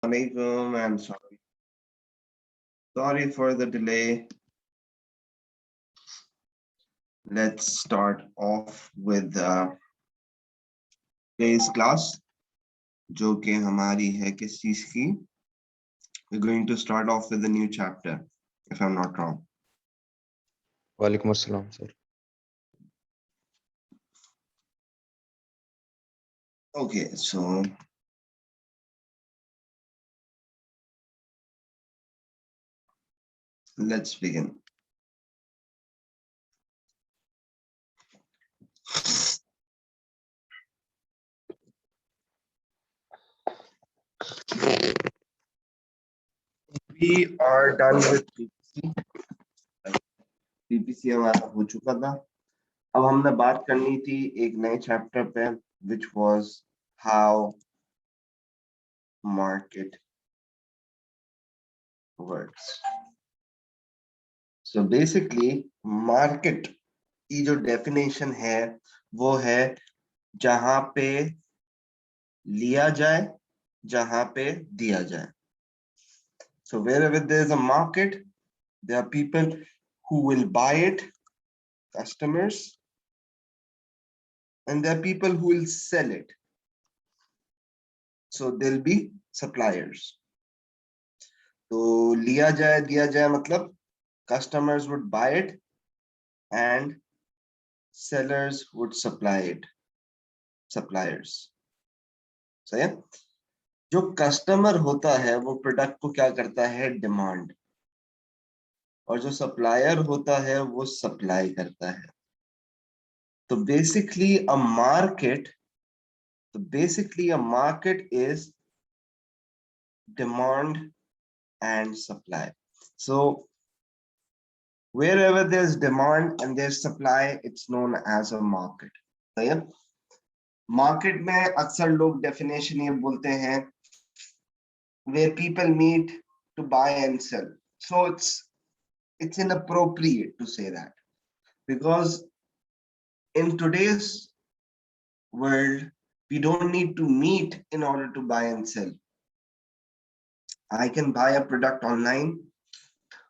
Alaikum. I'm sorry. Sorry for the delay. Let's start off with today's class, जो कि हमारी है किस चीज की? We're going to start off with a new chapter, if I'm not wrong. वालेकुम अस्सलाम sir. Okay, so let's begin. We are done with PPC. PPC हमारा हो चुका था. अब हमने बात करनी थी एक नए चैप्टर पे, which was how market works. So basically market की जो definition है वो है जहां पे लिया जाए, जहां पे दिया जाए. So wherever there is a market, there are people who will buy it, customers, and there are people who will sell it. So there'll be suppliers. तो लिया जाए दिया जाए मतलब customers would buy it and sellers would supply it. Suppliers. सही है? जो customer होता है वो प्रोडक्ट को क्या करता है? डिमांड. और जो सप्लायर होता है वो सप्लाई करता है. तो basically a market is demand and supply. So wherever there's demand and there's supply, it's known as a market. सही है? मार्केट में अक्सर लोग डेफिनेशन ये बोलते हैं where people meet to buy and sell. So it's inappropriate to say that, because in today's world we don't need to meet in order to buy and sell. I can buy a product online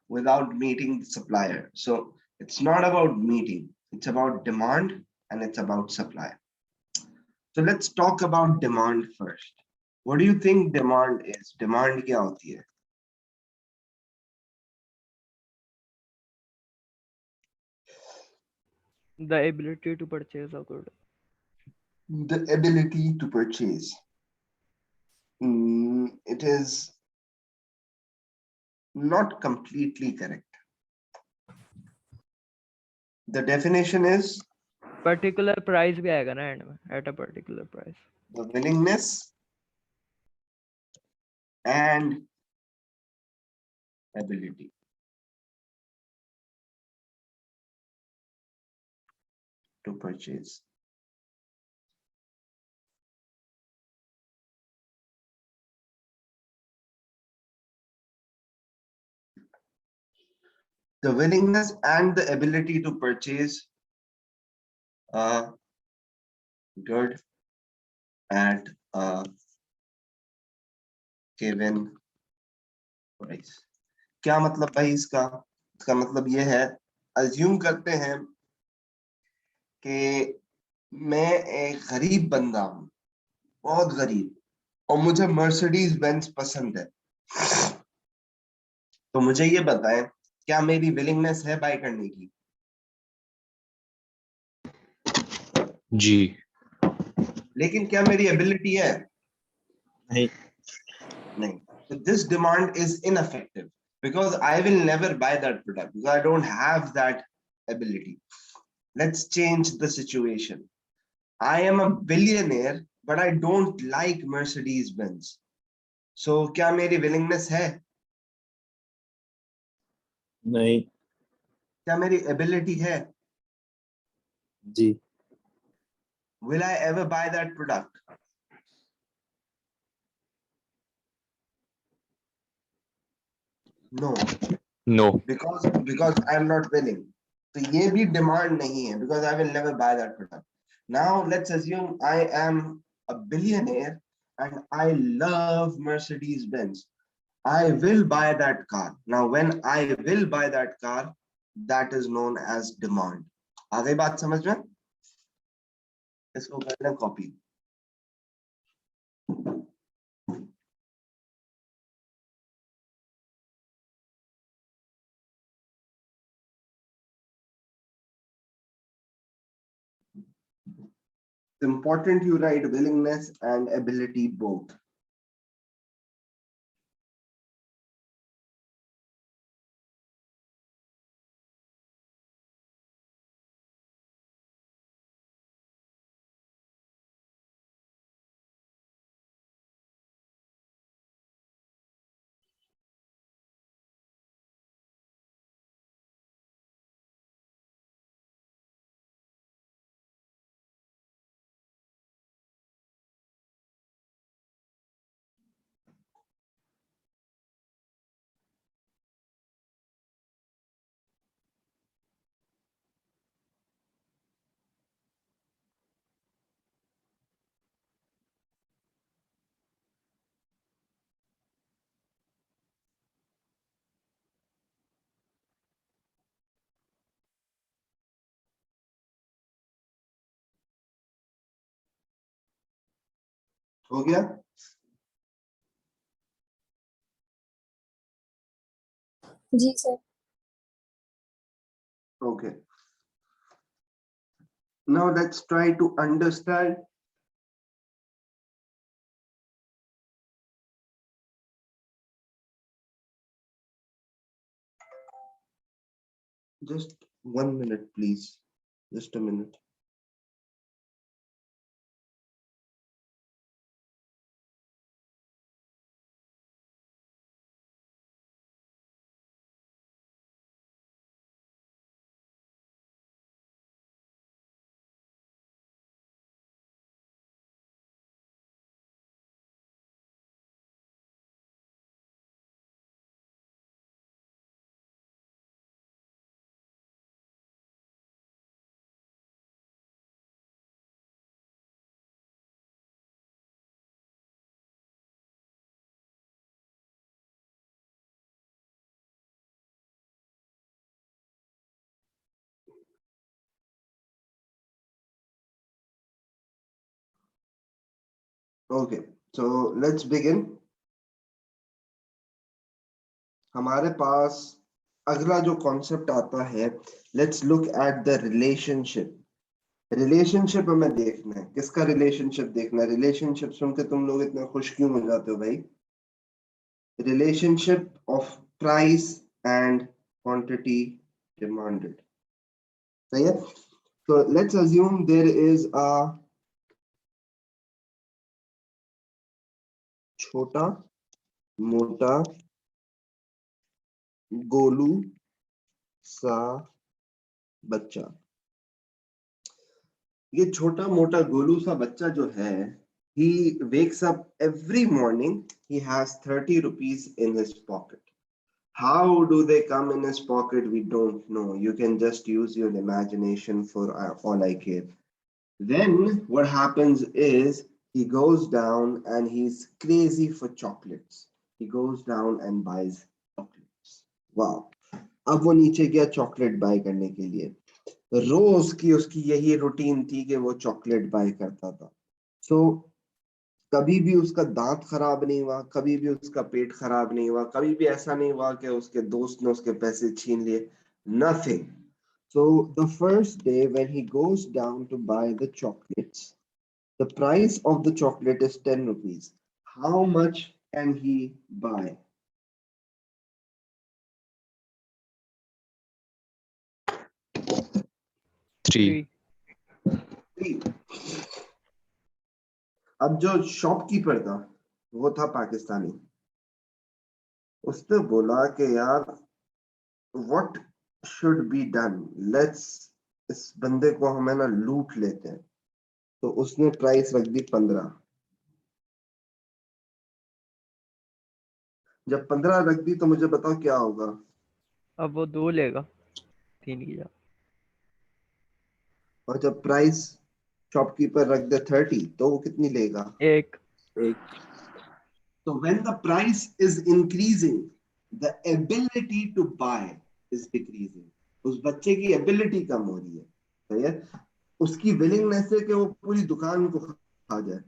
without meeting the supplier. So it's not about meeting, it's about demand and it's about supply. So let's talk about demand first. What do you think demand is? Demand क्या होती है? The ability to purchase a good. The ability to purchase. It is not completely correct. The definition is Particular price भी आएगा ना end में, at a particular price. the willingness and ability. To purchase. The willingness and the ability to purchase a good at a given price. क्या मतलब भाई इसका? इसका मतलब ये है, अज्यूम करते हैं कि मैं एक गरीब बंदा हूं, बहुत गरीब, और मुझे मर्सिडीज बेंज पसंद है. तो मुझे ये बताएं, क्या मेरी विलिंगनेस है बाय करने की? जी. लेकिन क्या मेरी एबिलिटी है? नहीं. नहीं. So this demand is ineffective because I will never buy that product because I don't have that ability. Let's change the situation. I am a billionaire, but I don't like Mercedes Benz. So क्या मेरी willingness है? नहीं. क्या मेरी ability है? जी. Will I ever buy that product? No. No. Because I am not willing. So ये भी demand नहीं है because I will never buy that product. Now let's assume I am a billionaire and I love Mercedes Benz. I will buy that car. Now, when I will buy that car, that is known as demand. आ गई बात समझ में? इसको कर लें copy. It's important you write willingness and ability both. हो गया? जी sir. Okay. Now let's try to understand. Just 1 minute, please. Just a minute. Okay, so let's begin. हमारे पास अगला जो कॉन्सेप्ट आता है, let's look at the relationship. Relationship हमें देखना है. किसका रिलेशनशिप देखना है? रिलेशनशिप सुन के तुम लोग इतना खुश क्यों हो जाते हो भाई? Relationship of price and quantity demanded. सही है? So let's assume there is a छोटा मोटा गोलू सा बच्चा. ये छोटा मोटा गोलू सा बच्चा जो है, he wakes up every morning, he has 30 rupees in his pocket. How do they come in his pocket? We don't know. You can just use your imagination for all I care. Then what happens is he goes down and he's crazy for chocolates. He goes down and buys chocolates. Wow. अब वो नीचे गया chocolate bye करने के लिए. रोज की उसकी यही रूटीन थी कि वो चॉकलेट बाय करता था. So कभी भी उसका दांत खराब नहीं हुआ, कभी भी उसका पेट खराब नहीं हुआ, कभी भी ऐसा नहीं हुआ कि उसके दोस्त ने उसके पैसे छीन लिए. Nothing. So the first day when he goes down to buy the chocolates, the price of the chocolate is 10 rupees. How much can he buy? Three. 3. अब जो शॉपकीपर था वो था पाकिस्तानी. उसने बोला कि यार what should be done? Let's इस बंदे को हमें ना लूट लेते हैं. तो उसने प्राइस रख दी 15. जब 15 रख दी तो मुझे बताओ क्या होगा? अब वो 2 लेगा 3 की जगह. और जब प्राइस शॉपकीपर रख दे 30 तो वो कितनी लेगा? 1. एक So when the price is increasing, the ability to buy is decreasing. उस बच्चे की ability कम हो रही है, सही है? उसकी willingness है कि वो पूरी दुकान को खा जाए,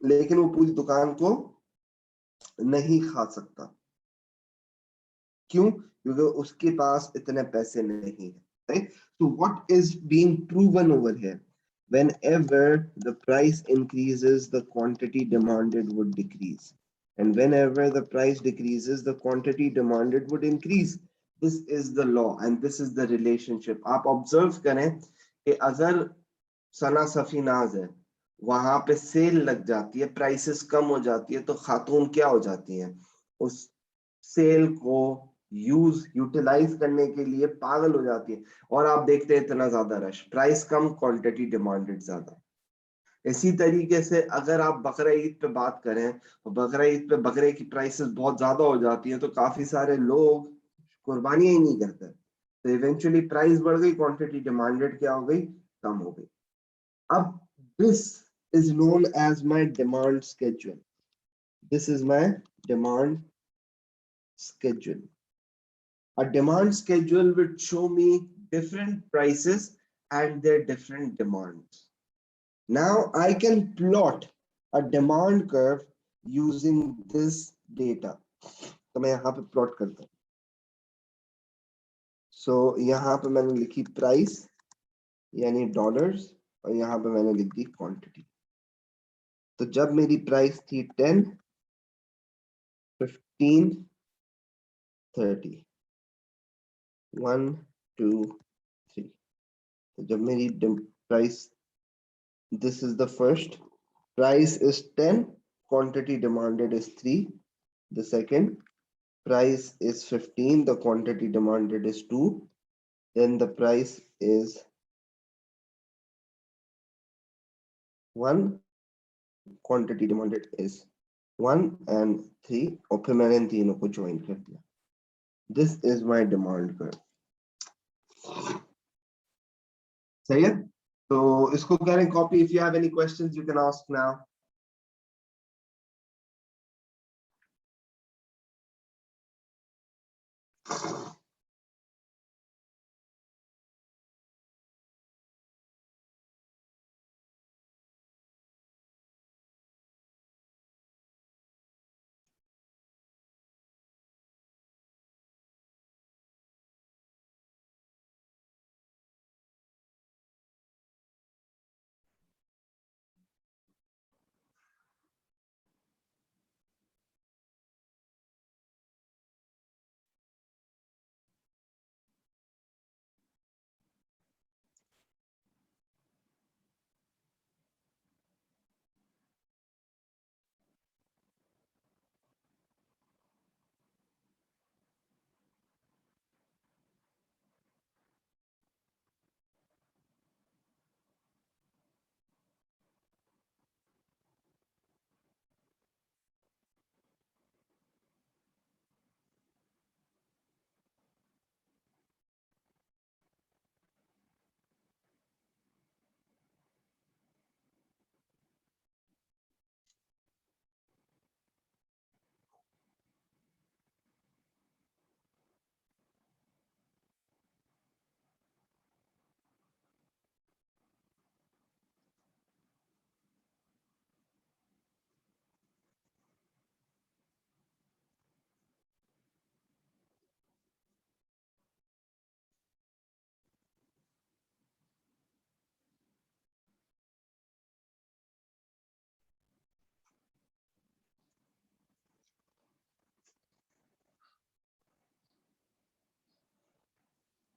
लेकिन वो पूरी दुकान को नहीं खा सकता। क्यों? क्योंकि उसके पास इतने पैसे नहीं है, right? So what is being proven over here? Whenever the price increases, the quantity demanded would decrease. And whenever the price decreases, the quantity demanded would increase. This is the law and this is the relationship. आप observe करें कि अगर सना सफीनाज है, वहां पे cell लग जाती है, प्राइसेस कम हो जाती है, तो खातून क्या हो जाती हैं? उस सेल को यूटिलाइज करने के लिए पागल हो जाती है, और आप देखते हैं इतना ज्यादा रश, प्राइस कम, क्वांटिटी डिमांडेड ज्यादा। इसी तरीके से अगर आप बकरा ईद पे बात करें, तो बकरा ईद पे बकरे की प्राइसेस बहुत ज्यादा हो जाती है, तो काफी सारे लोग कुर्बानियां ही नहीं करते, तो इवेंचुअली प्राइस बढ़ गई, क्वांटिटी डिमांडेड क्या हो गई? कम हो गई। अब this is known as my demand schedule. This is my demand schedule. A demand schedule would show me different prices and their different demands. Now I can plot a demand curve using this data. तो मैं यहाँ पे plot करता हूँ। So यहाँ पे मैंने लिखी price यानी dollars, और यहाँ पे मैंने लिख दी quantity. तो जब मेरी प्राइस थी 10, 15, 30, 1, 2, 3, तो जब मेरी price, this is the first, price is 10, quantity demanded is 3. The second, price is 15, the quantity demanded is 2. Then the price is 1, quantity demanded is 1 and 3, और फिर मैंने इन तीनों को ज्वाइन कर दिया। This is my demand curve. सही है? तो इसको करें copy. If you have any questions, you can ask now.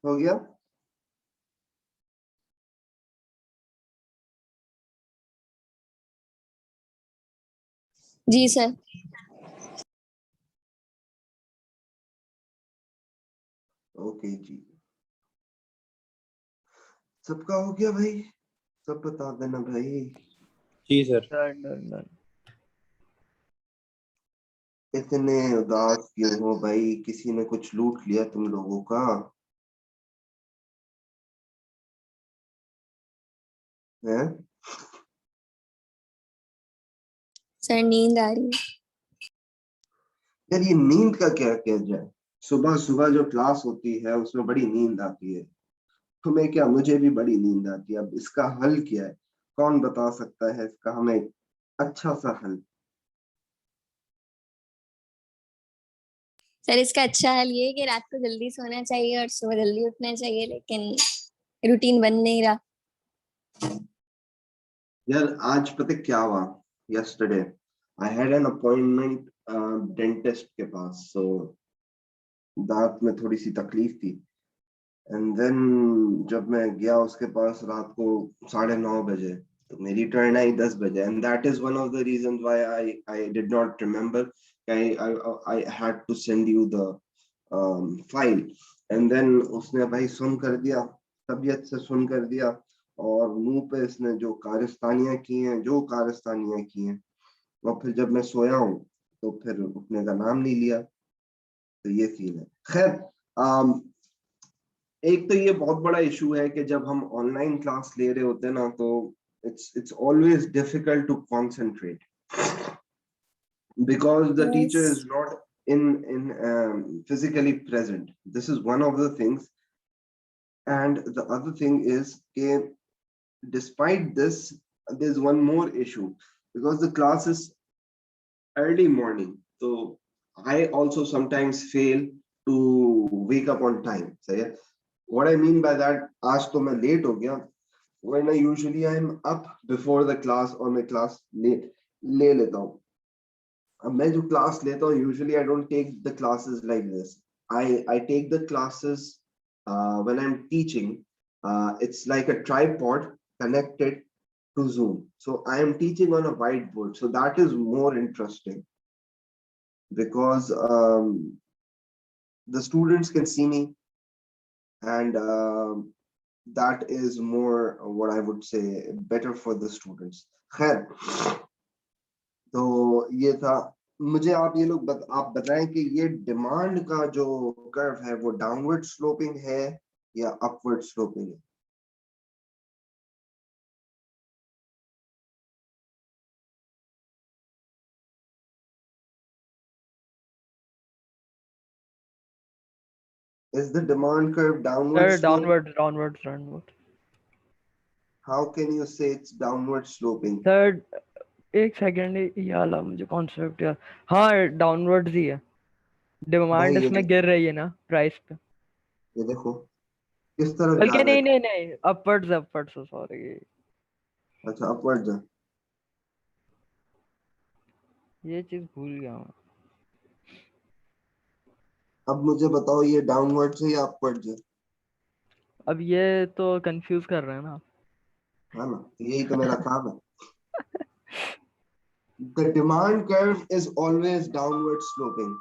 हो गया? जी सर। ओके जी, सबका हो गया भाई? सब बता देना भाई। जी सर। डन। इतने उदास क्यों हो भाई? किसी ने कुछ लूट लिया तुम लोगों का? हैं? सर नींद आ रही है। यार ये नींद का क्या किया जाए, सुबह सुबह जो क्लास होती है उसमें बड़ी नींद आती है। तुम्हें क्या, मुझे भी बड़ी नींद आती है। अब इसका हल क्या है, कौन बता सकता है इसका हमें अच्छा सा हल? सर इसका अच्छा हाल ये है कि रात को जल्दी सोना चाहिए और सुबह जल्दी उठना चाहिए, लेकिन रूटीन बन नहीं रहा। यार आज पता है क्या हुआ, yesterday I had an appointment dentist के पास। सो दांत में थोड़ी सी तकलीफ थी, एंड देन जब मैं गया उसके पास रात को 9:30 बजे, तो मेरी टर्न आई 10 बजे। And that is one of the reason why I did not remember, I had to send you the file. And then उसने भाई सुन कर दिया, तबीयत से सुन कर दिया, और मुंह पे इसने जो कारस्तानियां की हैं, जो कारस्तानियां की हैं, और फिर जब मैं सोया हूँ तो फिर उठने का नाम नहीं लिया। तो ये सीन है। खैर, एक तो ये बहुत बड़ा इशू है कि जब हम ऑनलाइन क्लास ले रहे होते हैं ना, तो it's always difficult to concentrate because the teacher is Yes. not in physically present. This is one of the things. And the other thing is that despite this, there's one more issue, because the class is early morning, so I also sometimes fail to wake up on time. So yeah, what I mean by that, आज तो मैं late हो गया, when I usually I'm up before the class, और मैं class ले लेता हूँ। अब मैं जो class लेता हूँ, usually I don't take the classes like this. I take the classes when I'm teaching. It's like a tripod connected to Zoom. So I am teaching on a whiteboard. So that is more interesting because the students can see me, and that is more what I would say better for the students. खैर, तो ये था। मुझे आप ये लोग आप बताएं कि ये डिमांड का जो कर्व है वो डाउनवर्ड स्लोपिंग है या अपवर्ड स्लोपिंग है? Is the demand curve downward Sir, sloping? downwards. How can you say it's downward sloping? Sir, एक सेकंड ये वाला मुझे कॉन्सेप्ट यार। हाँ, डाउनवर्ड्स ही है। भाई डिमांड इसमें गिर रही है ना प्राइस पे। ये देखो किस तरफ जा बल्कि रहा है। नहीं, अपवर्ड्स, सॉरी, अच्छा, अपवर्ड जा। ये चीज भूल गया मैं। अब मुझे बताओ ये डाउनवर्ड से या अपवर्ड से? अब ये तो कंफ्यूज कर रहे हैं ना। है ना, यही तो मेरा काम है। The demand curve is always downward sloping.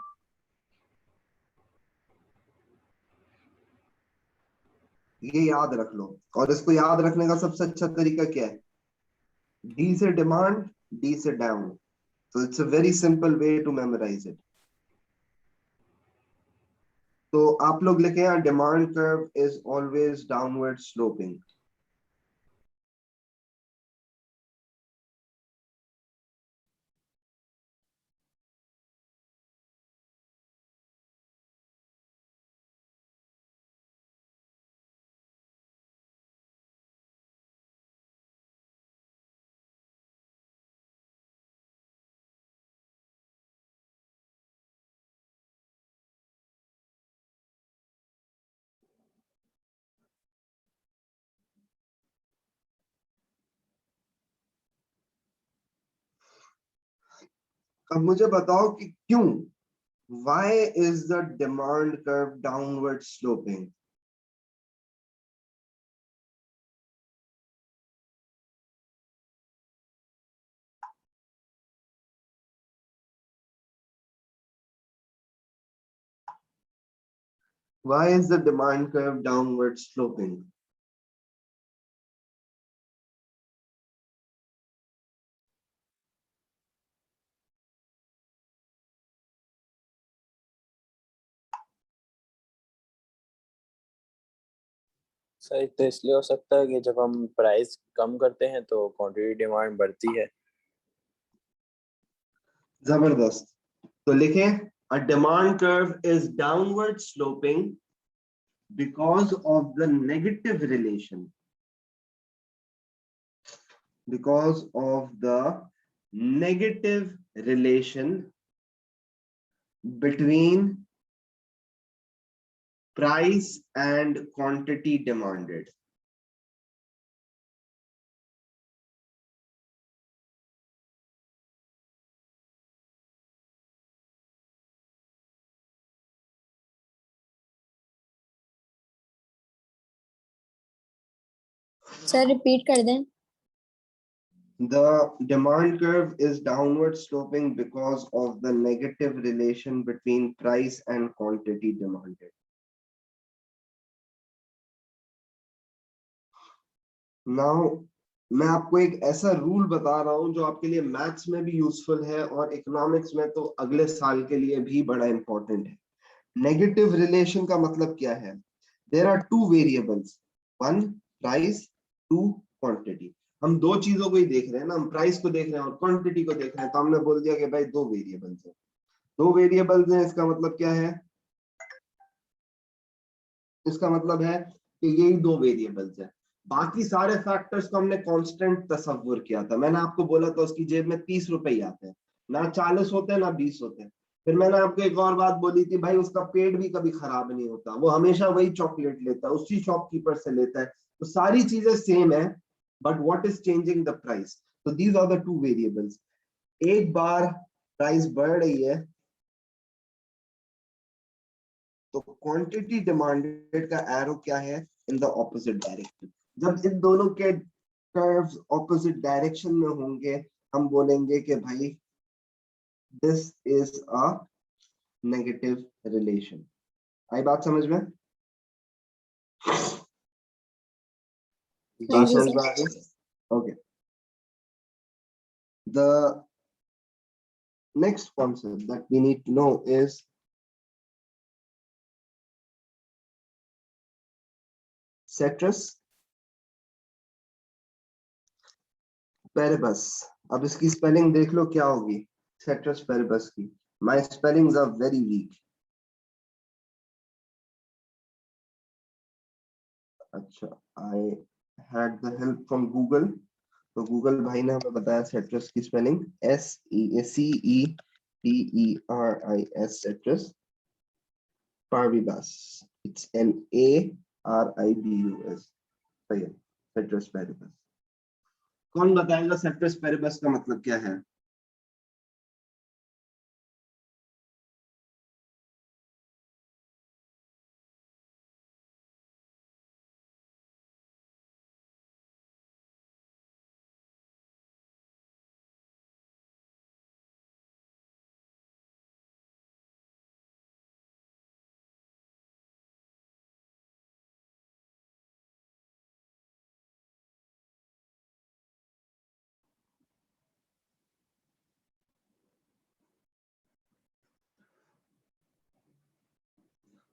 ये याद रख लो, और इसको याद रखने का सबसे अच्छा तरीका क्या है? D से डिमांड, D से down. So it's a very simple way to memorize it. तो आप लोग लिखे हैं demand curve is always downward sloping. अब मुझे बताओ कि क्यों, why is the demand curve downward sloping? Why is the demand curve downward sloping? सही तो इसलिए हो सकता है कि जब हम प्राइस कम करते हैं तो क्वांटिटी डिमांड बढ़ती है। जबरदस्त। तो लिखें, a demand curve is downward sloping because of the negative relation, because of the negative relation between price and quantity demanded. Sir repeat कर दें। The demand curve is downward sloping because of the negative relation between price and quantity demanded. Now, मैं आपको एक ऐसा rule बता रहा हूं जो आपके लिए मैथ्स में भी यूजफुल है और इकोनॉमिक्स में तो अगले साल के लिए भी बड़ा इंपॉर्टेंट है। नेगेटिव रिलेशन का मतलब क्या है? There are two variables, one price, two quantity. हम दो चीजों को ही देख रहे हैं ना, हम प्राइस को देख रहे हैं और क्वांटिटी को देख रहे हैं, तो हमने बोल दिया कि भाई दो वेरिएबल्स हैं। दो वेरिएबल्स हैं, इसका मतलब क्या है? इसका मतलब है कि यही दो वेरिएबल्स हैं। बाकी सारे फैक्टर्स को हमने कांस्टेंट तस्वुर किया था। मैंने आपको बोला था उसकी जेब में 30 रुपए ही आते हैं, ना 40 होते हैं ना 20 होते हैं। फिर मैंने आपको एक और बात बोली थी, भाई उसका पेट भी कभी खराब नहीं होता, वो हमेशा वही चॉकलेट लेता है, उसी शॉपकीपर से लेता है। तो सारी चीजें सेम है, but what is changing the price? तो these are the two variables. एक बार प्राइस बढ़ रही है तो क्वांटिटी डिमांडेड का एरो क्या है? In the opposite direction. जब इन दोनों के कर्व्स ऑपोजिट डायरेक्शन में होंगे, हम बोलेंगे कि भाई this is a negative relation. आई बात समझ में? हाँ जी समझ सर। में आ गई? Okay. The next concept that we need to know is ceteris paribus। अब इसकी स्पेलिंग देख लो क्या होगी ceteris paribus की। My spellings are very weak। अच्छा, I had the help from Google। तो गूगल भाई ने हमें बताया ceteris की spelling ceteris paribus। It's Paribus। सही है, ceteris paribus। कौन बताएगा ceteris paribus का मतलब क्या है?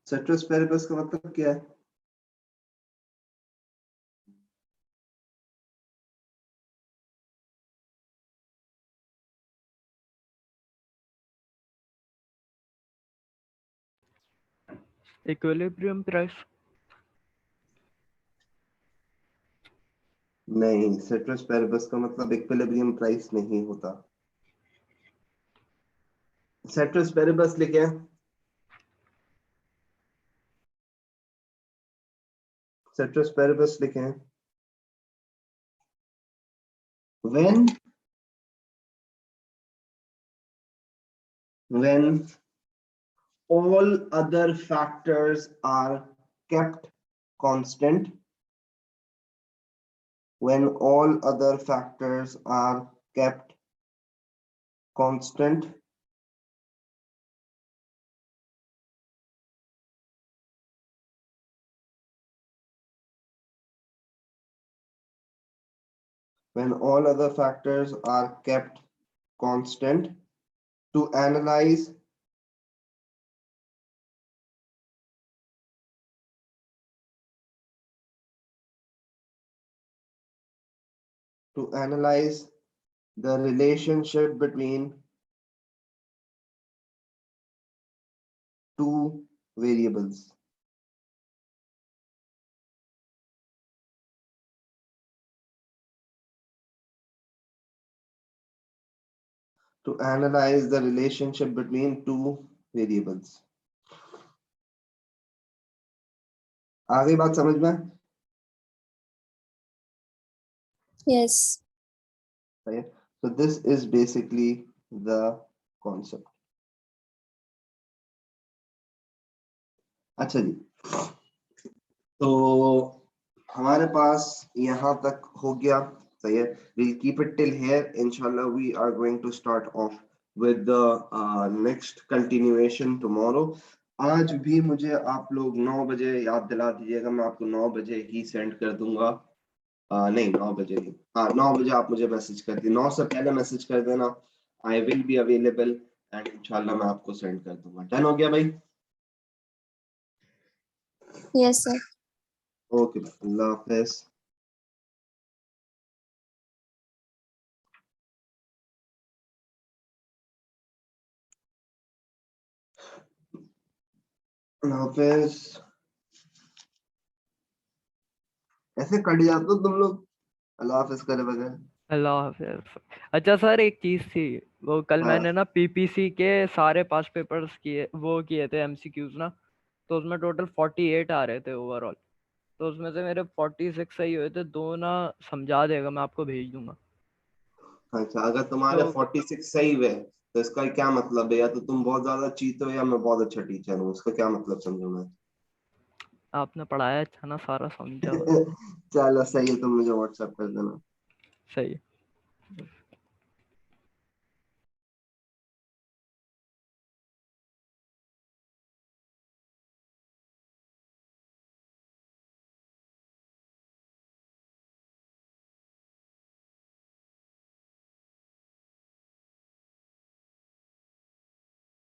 ceteris paribus का मतलब क्या है? Equilibrium price. नहीं, ceteris paribus का मतलब इक्विलिब्रियम प्राइस नहीं होता। ceteris paribus लिखे, ceteris paribus लिखे हैं when all other factors are kept constant, when all other factors are kept constant, when all other factors are kept constant, to analyze the relationship between two variables. To analyze the relationship between two variables. आ गई बात समझ में? Yes. Right? So this is basically the concept. अच्छा जी, तो हमारे पास यहाँ तक हो गया, सही है. We'll keep it till here. Inshallah, we are going to start off with the next continuation tomorrow. आज भी मुझे आप लोग 9 बजे याद दिला दीजिएगा, मैं आपको 9 बजे ही सेंड कर दूंगा. नहीं 9 बजे नहीं, हाँ 9 बजे आप मुझे मैसेज कर दिए, 9 से पहले मैसेज कर देना. I will be available and इंशाल्लाह मैं आपको सेंड कर दूंगा. डन हो गया भाई? Yes, sir. ओके, अल्लाह हाफिज. अल्लाह हाफिज. ऐसे कट जाते हो तुम लोग अल्लाह हाफिज करे बगैर. अल्लाह हाफिज. अच्छा सर, एक चीज थी, वो कल हाँ. मैंने ना पीपीसी के सारे पास पेपर्स किए थे एमसीक्यूज ना, तो उसमें टोटल 48 आ रहे थे ओवरऑल. तो उसमें से मेरे 46 सही हुए थे, 2 ना समझा देगा, मैं आपको भेज दूंगा. अच्छा, अगर तुम्हारे तो 46 सही हुए तो इसका क्या मतलब है? या तो तुम बहुत ज्यादा चीते हो या मैं बहुत अच्छा टीचर हूँ. इसका क्या मतलब समझो मैं? आपने पढ़ाया अच्छा ना, सारा समझा बस. चलो सही है, तुम मुझे व्हाट्सएप कर देना. सही है.